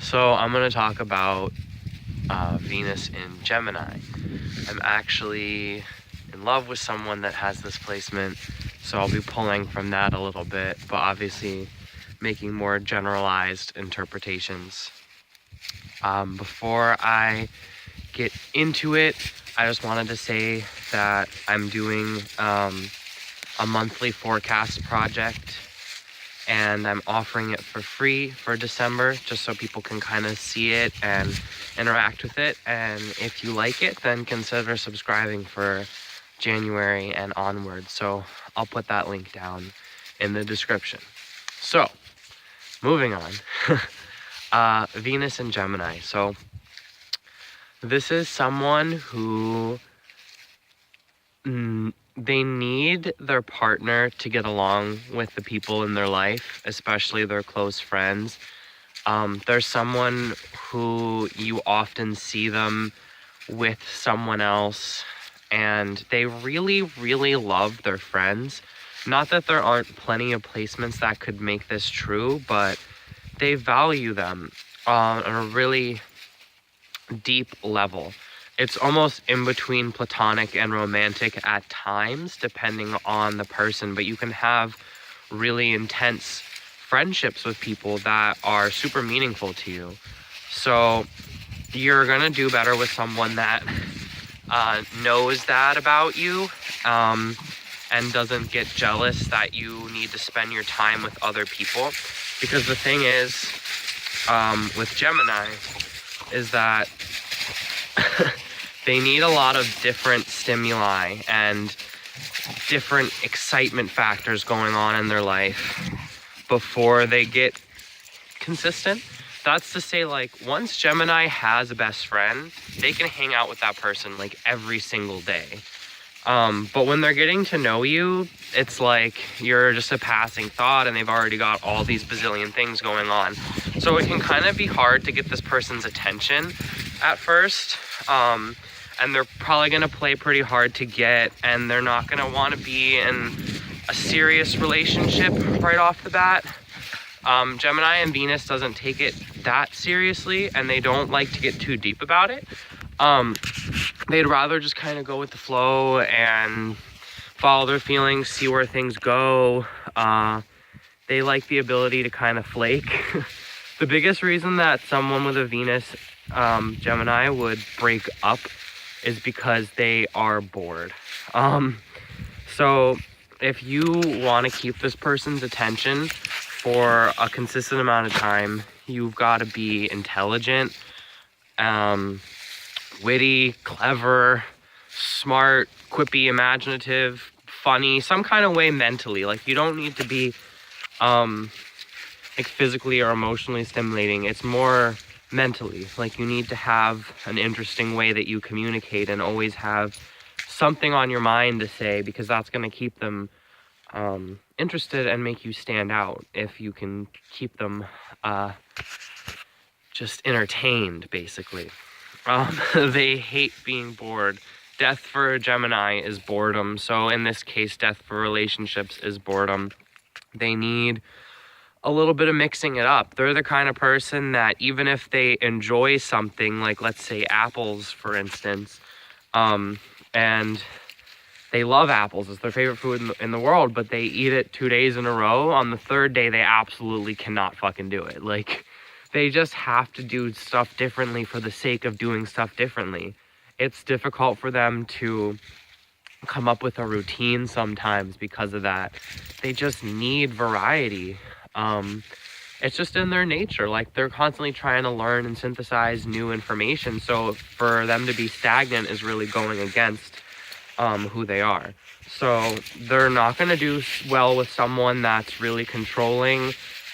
So I'm going to talk about Venus in Gemini. I'm actually in love with someone that has this placement, so I'll be pulling from that a little bit, but obviously making more generalized interpretations. Before I get into it, I just wanted to say that I'm doing a monthly forecast project, and I'm offering it for free for December, just so people can kind of see it and interact with it. And if you like it, then consider subscribing for January and onward. So I'll put that link down in the description. So moving on. Venus and Gemini. So this is someone who they need their partner to get along with the people in their life, especially their close friends. There's someone who you often see them with someone else, and they really, really love their friends. Not that there aren't plenty of placements that could make this true, but they value them on a really deep level. It's almost in between platonic and romantic at times, depending on the person, but you can have really intense friendships with people that are super meaningful to you. So you're gonna do better with someone that knows that about you, and doesn't get jealous that you need to spend your time with other people. Because the thing is, with Gemini, is that they need a lot of different stimuli and different excitement factors going on in their life before they get consistent. That's to say, like, once Gemini has a best friend, they can hang out with that person like every single day. But when they're getting to know you, it's like you're just a passing thought and they've already got all these bazillion things going on. So it can kind of be hard to get this person's attention at first. And they're probably going to play pretty hard to get, and they're not going to want to be in a serious relationship right off the bat. Gemini and Venus doesn't take it that seriously, and they don't like to get too deep about it. They'd rather just kind of go with the flow and follow their feelings, see where things go. They like the ability to kind of flake. The biggest reason that someone with a Venus Gemini would break up is because they are bored. So if you want to keep this person's attention for a consistent amount of time, you've got to be intelligent, witty, clever, smart, quippy, imaginative, funny, some kind of way mentally. Like, you don't need to be like physically or emotionally stimulating. It's more mentally. Like, you need to have an interesting way that you communicate and always have something on your mind to say, because that's going to keep them interested and make you stand out if you can keep them just entertained, basically. They hate being bored. Death for a Gemini is boredom. So in this case, death for relationships is boredom. They need a little bit of mixing it up. They're the kind of person that even if they enjoy something, like let's say apples, for instance, and they love apples, it's their favorite food in the world, but they eat it 2 days in a row, on the third day, they absolutely cannot fucking do it. Like, they just have to do stuff differently for the sake of doing stuff differently. It's difficult for them to come up with a routine sometimes because of that. They just need variety. It's just in their nature. Like, they're constantly trying to learn and synthesize new information. So for them to be stagnant is really going against who they are. So they're not going to do well with someone that's really controlling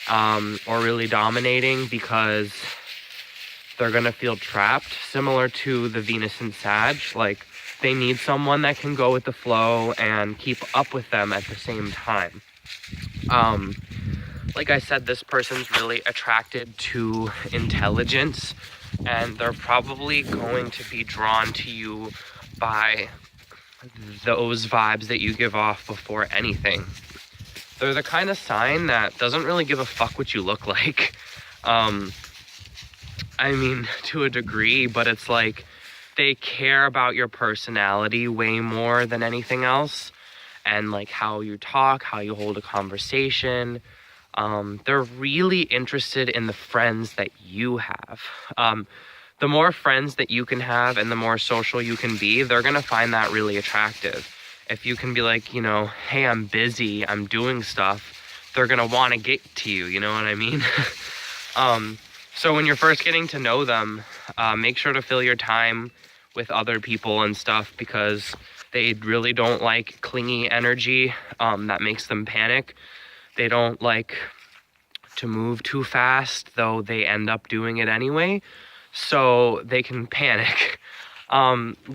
or really dominating, because they're going to feel trapped, similar to the Venus and Sag. Like, they need someone that can go with the flow and keep up with them at the same time. Like I said, this person's really attracted to intelligence, and they're probably going to be drawn to you by those vibes that you give off before anything. They're the kind of sign that doesn't really give a fuck what you look like. I mean, to a degree, but it's like they care about your personality way more than anything else, and like how you talk, how you hold a conversation. They're really interested in the friends that you have. The more friends that you can have and the more social you can be, they're gonna find that really attractive. If you can be like, you know, hey, I'm busy, I'm doing stuff, they're gonna want to get to you, you know what I mean? So when you're first getting to know them, make sure to fill your time with other people and stuff, because they really don't like clingy energy that makes them panic. They don't like to move too fast, though they end up doing it anyway, so they can panic.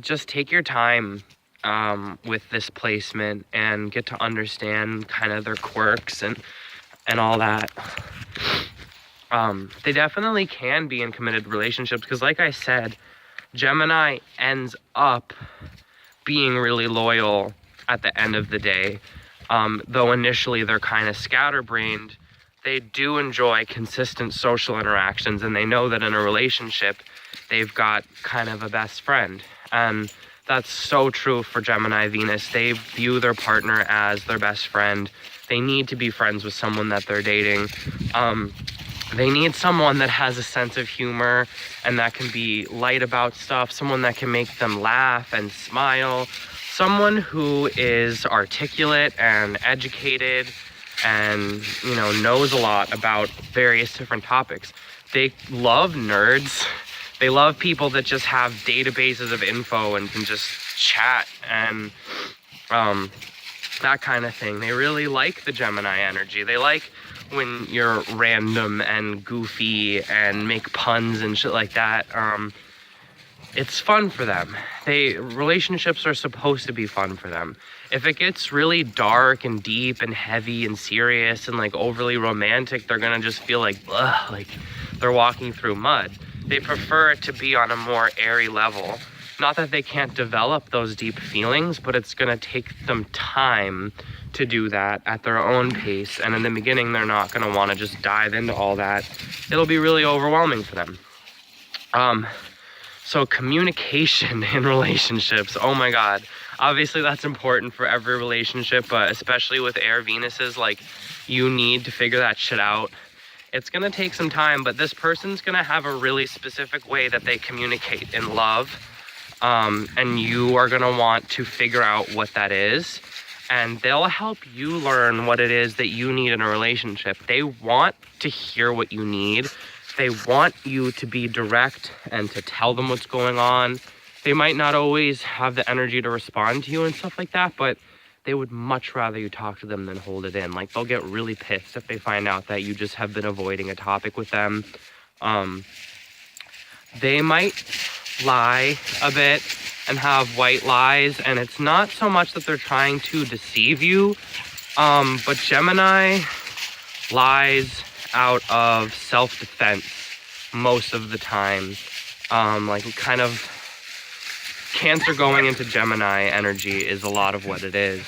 Just take your time with this placement and get to understand kind of their quirks and all that. They definitely can be in committed relationships, because like I said, Gemini ends up being really loyal at the end of the day. Though initially they're kind of scatterbrained, they do enjoy consistent social interactions, and they know that in a relationship they've got kind of a best friend. And that's so true for Gemini Venus. They view their partner as their best friend. They need to be friends with someone that they're dating. They need someone that has a sense of humor and that can be light about stuff, someone that can make them laugh and smile, someone who is articulate and educated and, you know, knows a lot about various different topics. They love nerds. They love people that just have databases of info and can just chat and that kind of thing. They really like the Gemini energy. They like when you're random and goofy and make puns and shit like that. It's fun for them. Relationships are supposed to be fun for them. If it gets really dark and deep and heavy and serious and like overly romantic, they're gonna just feel like, ugh, like they're walking through mud. They prefer it to be on a more airy level. Not that they can't develop those deep feelings, but it's gonna take them time to do that at their own pace. And in the beginning, they're not gonna wanna just dive into all that. It'll be really overwhelming for them. So communication in relationships, oh my God. Obviously that's important for every relationship, but especially with air Venuses, like you need to figure that shit out. It's gonna take some time, but this person's gonna have a really specific way that they communicate in love. And you are gonna want to figure out what that is. And they'll help you learn what it is that you need in a relationship. They want to hear what you need. They want you to be direct and to tell them what's going on. They might not always have the energy to respond to you and stuff like that, but they would much rather you talk to them than hold it in. Like, they'll get really pissed if they find out that you just have been avoiding a topic with them. They might lie a bit and have white lies, and it's not so much that they're trying to deceive you, but Gemini lies out of self-defense most of the time. Like kind of Cancer going into Gemini energy is a lot of what it is.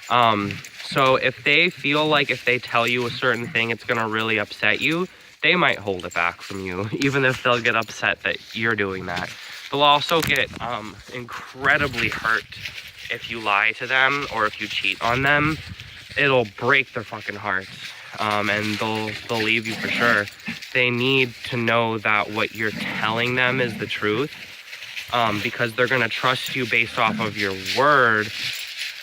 So if they feel like if they tell you a certain thing, it's gonna really upset you, they might hold it back from you, even if they'll get upset that you're doing that. They'll also get incredibly hurt if you lie to them or if you cheat on them. It'll break their fucking hearts, and they'll leave you for sure. They need to know that what you're telling them is the truth, because they're gonna trust you based off of your word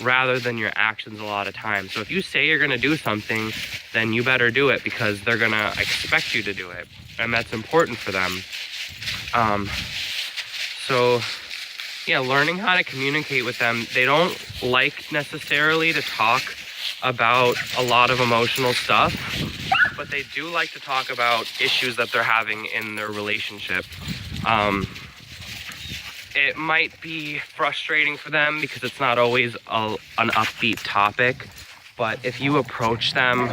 rather than your actions a lot of times. So if you say you're gonna do something, then you better do it, because they're gonna expect you to do it, and that's important for them. So yeah, learning how to communicate with them. They don't like necessarily to talk about a lot of emotional stuff, but they do like to talk about issues that they're having in their relationship. It might be frustrating for them because it's not always an upbeat topic, but if you approach them,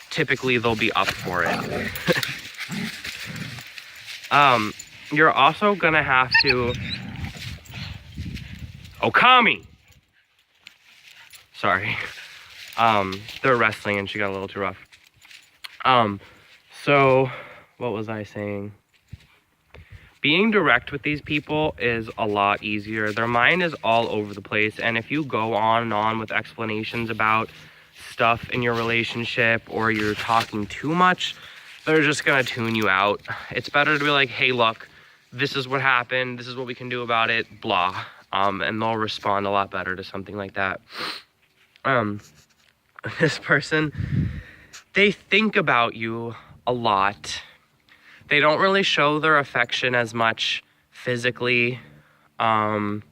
typically they'll be up for it. You're also gonna have to... Okami! Sorry. They're wrestling and she got a little too rough. So, what was I saying? being direct with these people is a lot easier. Their mind is all over the place, and if you go on and on with explanations about stuff in your relationship, or you're talking too much, they're just gonna tune you out. It's better to be like, hey, look, this is what happened, this is what we can do about it, blah. And they'll respond a lot better to something like that. This person, they think about you a lot. They don't really show their affection as much physically or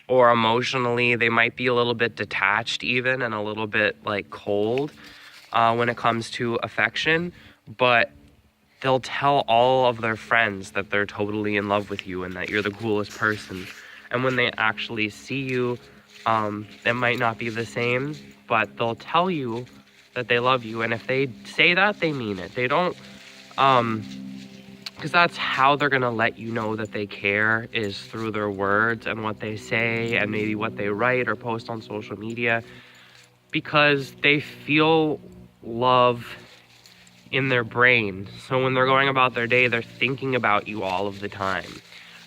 emotionally. They might be a little bit detached even, and a little bit like cold when it comes to affection, but they'll tell all of their friends that they're totally in love with you and that you're the coolest person. And when they actually see you, it might not be the same, but they'll tell you that they love you. And if they say that, they mean it. They don't, because that's how they're gonna let you know that they care, is through their words and what they say and maybe what they write or post on social media, because they feel love in their brain. So when they're going about their day, they're thinking about you all of the time,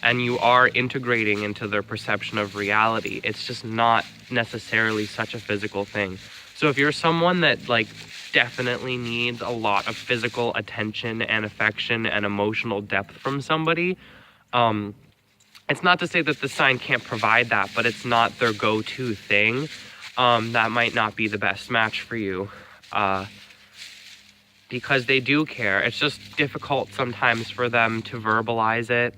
and you are integrating into their perception of reality. It's just not necessarily such a physical thing. So if you're someone that like definitely needs a lot of physical attention and affection and emotional depth from somebody, it's not to say that the sign can't provide that, but it's not their go-to thing. That might not be the best match for you. Because they do care. It's just difficult sometimes for them to verbalize it.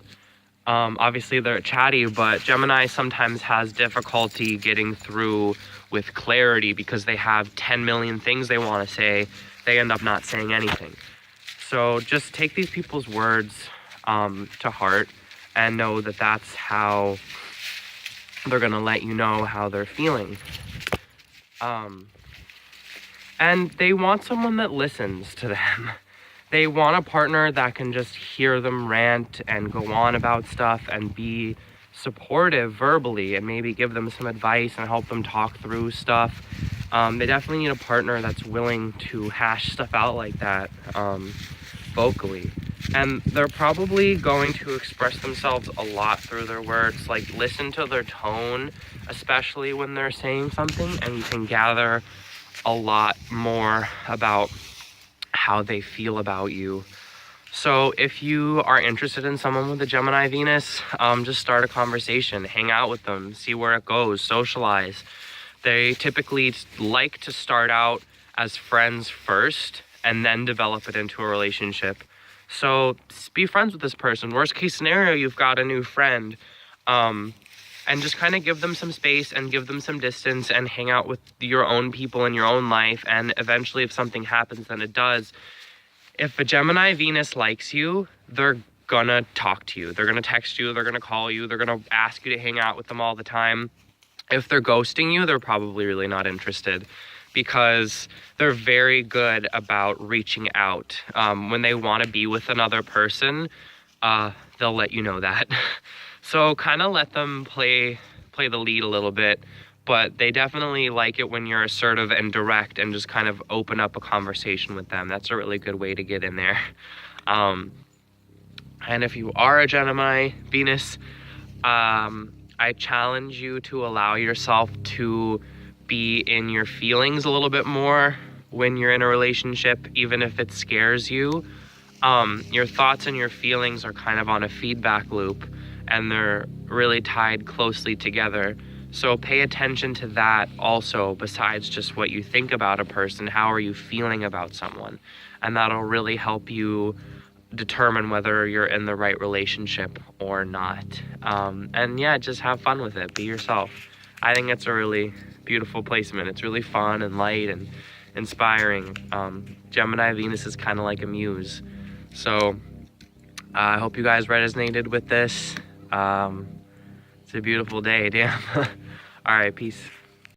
Obviously they're chatty, but Gemini sometimes has difficulty getting through with clarity because they have 10 million things they want to say. They end up not saying anything. So just take these people's words to heart and know that that's how they're gonna let you know how they're feeling. And they want someone that listens to them. They want a partner that can just hear them rant and go on about stuff and be supportive verbally and maybe give them some advice and help them talk through stuff. They definitely need a partner that's willing to hash stuff out like that vocally. And they're probably going to express themselves a lot through their words. Like, listen to their tone, especially when they're saying something, and you can gather a lot more about how they feel about you. So if you are interested in someone with a Gemini Venus, just start a conversation, hang out with them, see where it goes, socialize. They typically like to start out as friends first and then develop it into a relationship. So be friends with this person. Worst case scenario, you've got a new friend. And just kind of give them some space and give them some distance and hang out with your own people in your own life. And eventually, if something happens, then it does. If a Gemini Venus likes you, they're gonna talk to you. They're gonna text you, they're gonna call you, they're gonna ask you to hang out with them all the time. If they're ghosting you, they're probably really not interested, because they're very good about reaching out. When they want to be with another person, they'll let you know that. So kind of let them play the lead a little bit, but they definitely like it when you're assertive and direct and just kind of open up a conversation with them. That's a really good way to get in there. And if you are a Gemini Venus, I challenge you to allow yourself to be in your feelings a little bit more when you're in a relationship, even if it scares you. Your thoughts and your feelings are kind of on a feedback loop, and they're really tied closely together. So pay attention to that also, besides just what you think about a person. How are you feeling about someone? And that'll really help you determine whether you're in the right relationship or not. And yeah, just have fun with it. Be yourself. I think it's a really beautiful placement. It's really fun and light and inspiring. Gemini Venus is kind of like a muse. So I hope you guys resonated with this. It's a beautiful day, damn. All right, peace.